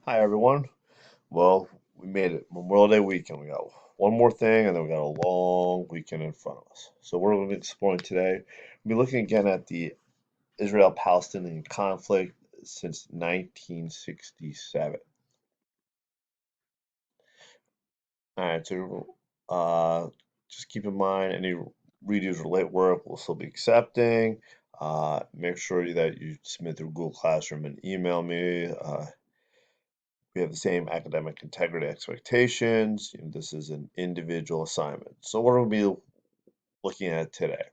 Hi everyone. Well, we made it Memorial Day weekend. We got one more thing, and then we got a long weekend in front of us. So we're going to be exploring today. We'll be looking again at the Israel-Palestinian conflict since 1967. All right, so just keep in mind any redos or late work we'll still be accepting. Make sure that you submit through Google Classroom and email me. We have the same academic integrity expectations. This is an individual assignment. So what are we looking at today?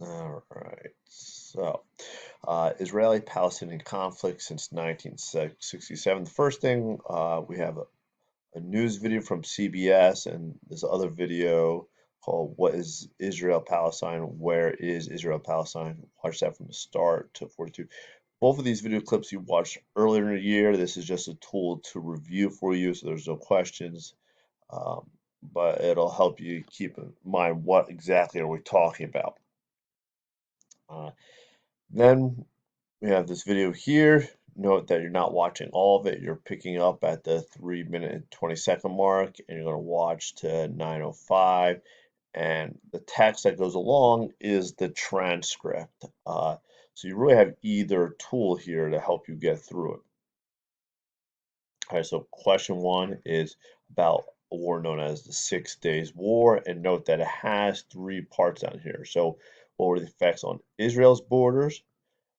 All right. So, Israeli-Palestinian conflict since 1967. The first thing, we have a news video from CBS and this other video called "What is Israel-Palestine? Where is Israel-Palestine?" Watch that from the start to 42. Both of these video clips you watched earlier in the year. This is just a tool to review for you, so there's no questions. Um, but it'll help you keep in mind what exactly are we talking about. Uh, then we have this video here. Note that you're not watching all of it. You're picking up at the 3 minute and 20-second mark, and you're going to watch to 9:05. And the text that goes along is the transcript. So you really have either tool here to help you get through it. All right, so question one is about a war known as the 6 Days War, and note that it has three parts down here. So, what were the effects on Israel's borders?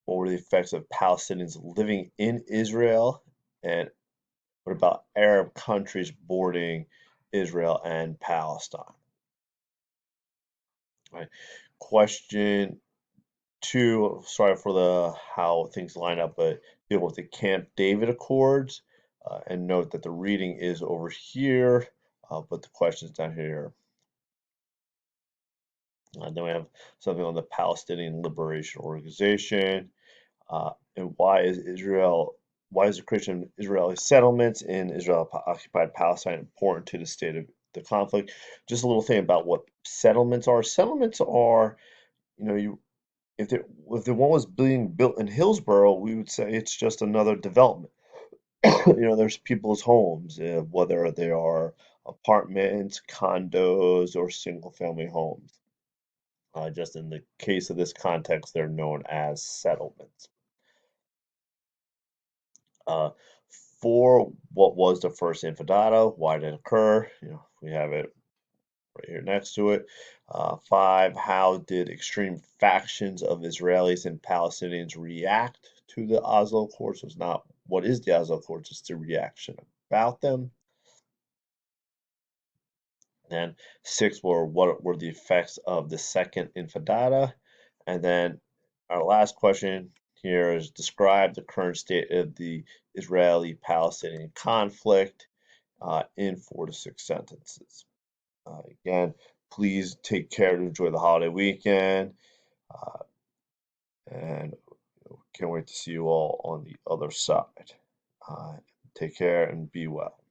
What were the effects of Palestinians living in Israel? And what about Arab countries bordering Israel and Palestine? All right. Question two, sorry for the how things line up, but deal with the Camp David Accords, and note that the reading is over here, but the question's down here. Then we have something on the Palestinian Liberation Organization, and why is the Christian Israeli settlements in Israel occupied Palestine important to the state of the conflict? Just a little thing about what settlements are. Settlements are, you if there if the one was being built in Hillsborough, we would say it's just another development. There's people's homes, whether they are apartments, condos, or single-family homes. Just in the case of this context, they're known as settlements. Uh, for what was the first Intifada? Why did it occur? We have it right here next to it. Five, how did extreme factions of Israelis and Palestinians react to the Oslo Accords? So it's not what is the Oslo Accords, it's the reaction about them. Then six were what were the effects of the second Intifada? And then our last question here is describe the current state of the Israeli-Palestinian conflict in 4 to 6 sentences. Again, please take care to enjoy the holiday weekend, uh, and can't wait to see you all on the other side. Uh, Take care and be well.